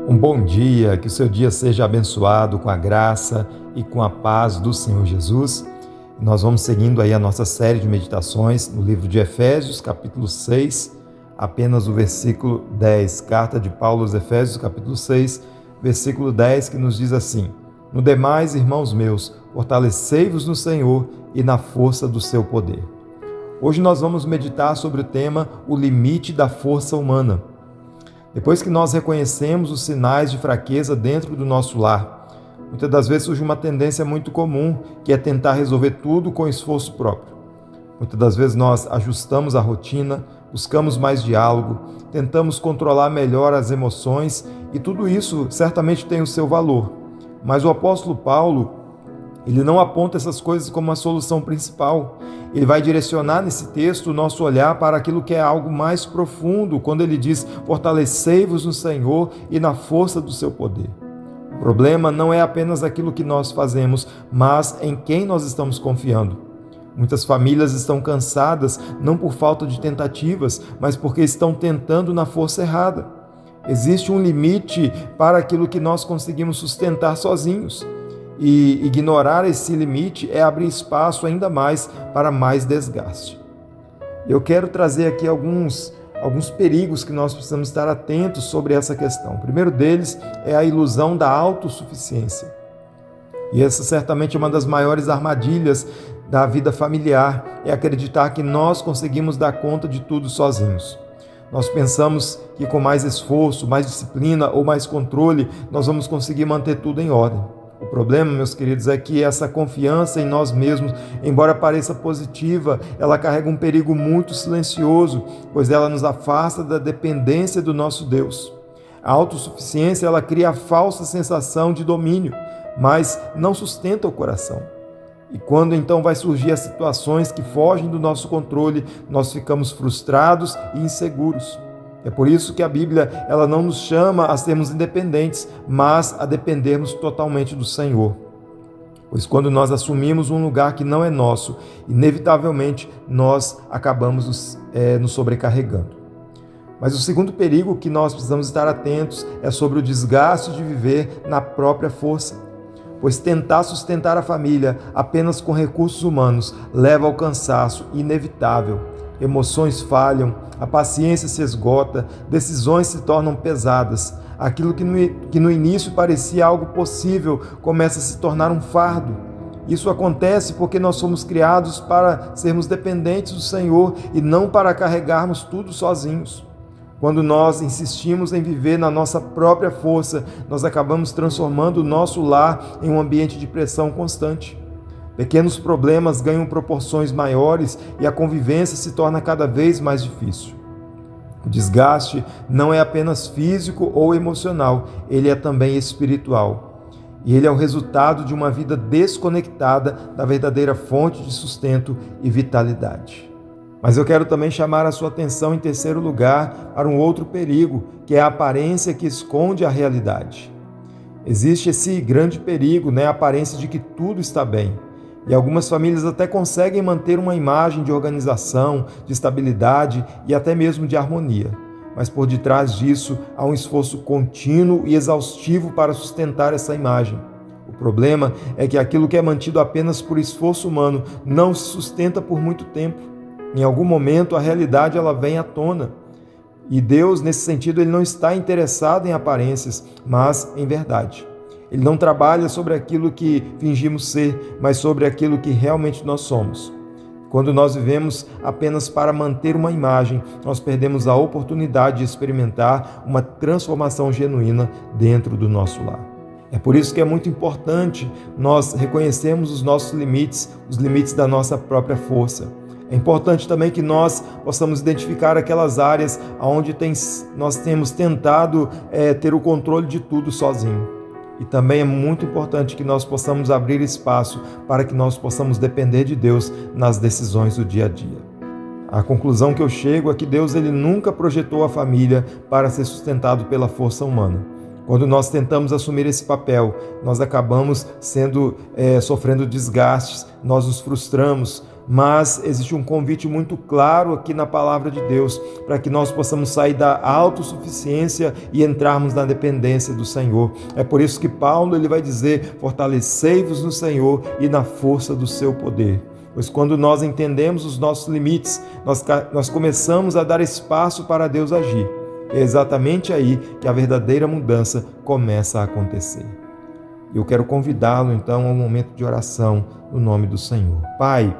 Um bom dia, que o seu dia seja abençoado com a graça e com a paz do Senhor Jesus. Nós vamos seguindo aí a nossa série de meditações no livro de Efésios, capítulo 6, apenas o versículo 10. Carta de Paulo aos Efésios, capítulo 6, versículo 10, que nos diz assim: No demais, irmãos meus, fortalecei-vos no Senhor e na força do seu poder. Hoje nós vamos meditar sobre o tema O limite da força humana. Depois que nós reconhecemos os sinais de fraqueza dentro do nosso lar, muitas das vezes surge uma tendência muito comum, que é tentar resolver tudo com esforço próprio. Muitas das vezes nós ajustamos a rotina, buscamos mais diálogo, tentamos controlar melhor as emoções e tudo isso certamente tem o seu valor. Mas o apóstolo Paulo, ele não aponta essas coisas como a solução principal. Ele vai direcionar nesse texto o nosso olhar para aquilo que é algo mais profundo, quando ele diz: fortalecei-vos no Senhor e na força do seu poder. O problema não é apenas aquilo que nós fazemos, mas em quem nós estamos confiando. Muitas famílias estão cansadas, não por falta de tentativas, mas porque estão tentando na força errada. Existe um limite para aquilo que nós conseguimos sustentar sozinhos. E ignorar esse limite é abrir espaço ainda mais para mais desgaste. Eu quero trazer aqui alguns perigos que nós precisamos estar atentos sobre essa questão. O primeiro deles é a ilusão da autossuficiência. E essa certamente é uma das maiores armadilhas da vida familiar, é acreditar que nós conseguimos dar conta de tudo sozinhos. Nós pensamos que com mais esforço, mais disciplina ou mais controle, nós vamos conseguir manter tudo em ordem. O problema, meus queridos, é que essa confiança em nós mesmos, embora pareça positiva, ela carrega um perigo muito silencioso, pois ela nos afasta da dependência do nosso Deus. A autossuficiência, ela cria a falsa sensação de domínio, mas não sustenta o coração. E quando então vai surgir as situações que fogem do nosso controle, nós ficamos frustrados e inseguros. É por isso que a Bíblia ela não nos chama a sermos independentes, mas a dependermos totalmente do Senhor. Pois quando nós assumimos um lugar que não é nosso, inevitavelmente nós acabamos nos sobrecarregando. Mas o segundo perigo que nós precisamos estar atentos é sobre o desgaste de viver na própria força. Pois tentar sustentar a família apenas com recursos humanos leva ao cansaço inevitável. Emoções falham, a paciência se esgota, decisões se tornam pesadas. Aquilo que no início parecia algo possível começa a se tornar um fardo. Isso acontece porque nós somos criados para sermos dependentes do Senhor e não para carregarmos tudo sozinhos. Quando nós insistimos em viver na nossa própria força, nós acabamos transformando o nosso lar em um ambiente de pressão constante. Pequenos problemas ganham proporções maiores e a convivência se torna cada vez mais difícil. O desgaste não é apenas físico ou emocional, ele é também espiritual. E ele é o resultado de uma vida desconectada da verdadeira fonte de sustento e vitalidade. Mas eu quero também chamar a sua atenção, em terceiro lugar, para um outro perigo, que é a aparência que esconde a realidade. Existe esse grande perigo, a aparência de que tudo está bem. E algumas famílias até conseguem manter uma imagem de organização, de estabilidade e até mesmo de harmonia. Mas por detrás disso há um esforço contínuo e exaustivo para sustentar essa imagem. O problema é que aquilo que é mantido apenas por esforço humano não se sustenta por muito tempo. Em algum momento a realidade ela vem à tona. E Deus, nesse sentido, ele não está interessado em aparências, mas em verdade. Ele não trabalha sobre aquilo que fingimos ser, mas sobre aquilo que realmente nós somos. Quando nós vivemos apenas para manter uma imagem, nós perdemos a oportunidade de experimentar uma transformação genuína dentro do nosso lar. É por isso que é muito importante nós reconhecermos os nossos limites, os limites da nossa própria força. É importante também que nós possamos identificar aquelas áreas onde nós temos tentado ter o controle de tudo sozinho. E também é muito importante que nós possamos abrir espaço para que nós possamos depender de Deus nas decisões do dia a dia. A conclusão que eu chego é que Deus ele nunca projetou a família para ser sustentado pela força humana. Quando nós tentamos assumir esse papel, nós acabamos sofrendo desgastes, nós nos frustramos, mas existe um convite muito claro aqui na palavra de Deus, para que nós possamos sair da autossuficiência e entrarmos na dependência do Senhor. É por isso que Paulo ele vai dizer: fortalecei-vos no Senhor e na força do seu poder. Pois quando nós entendemos os nossos limites, nós começamos a dar espaço para Deus agir. É exatamente aí que a verdadeira mudança começa a acontecer. Eu quero convidá-lo então a um momento de oração no nome do Senhor. Pai,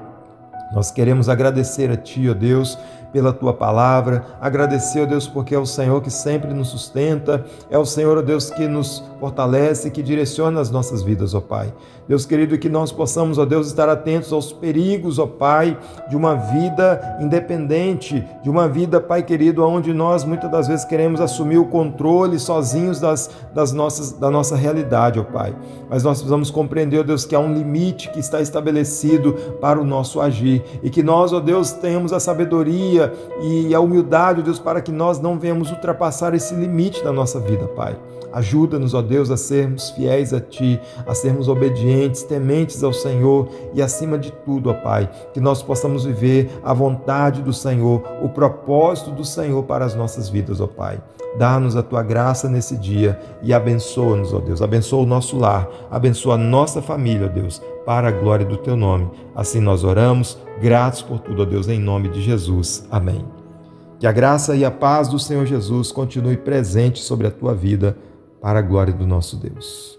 nós queremos agradecer a Ti, ó Deus, pela Tua palavra, agradecer, ó Deus, porque é o Senhor que sempre nos sustenta, é o Senhor, ó Deus, que nos fortalece, que direciona as nossas vidas, ó Pai. Deus querido, que nós possamos, ó Deus, estar atentos aos perigos, ó Pai, de uma vida independente, de uma vida, Pai querido, onde nós muitas das vezes queremos assumir o controle sozinhos da nossa realidade, ó Pai. Mas nós precisamos compreender, ó Deus, que há um limite que está estabelecido para o nosso agir e que nós, ó Deus, tenhamos a sabedoria e a humildade, ó Deus, para que nós não venhamos ultrapassar esse limite da nossa vida, Pai. Ajuda-nos, ó Deus, a sermos fiéis a Ti, a sermos obedientes, tementes ao Senhor e, acima de tudo, ó Pai, que nós possamos viver a vontade do Senhor, o propósito do Senhor para as nossas vidas, ó Pai. Dá-nos a Tua graça nesse dia e abençoa-nos, ó Deus. Abençoa o nosso lar, abençoa a nossa família, ó Deus, para a glória do Teu nome. Assim nós oramos, gratos por tudo, ó Deus, em nome de Jesus. Amém. Que a graça e a paz do Senhor Jesus continue presente sobre a tua vida, para a glória do nosso Deus.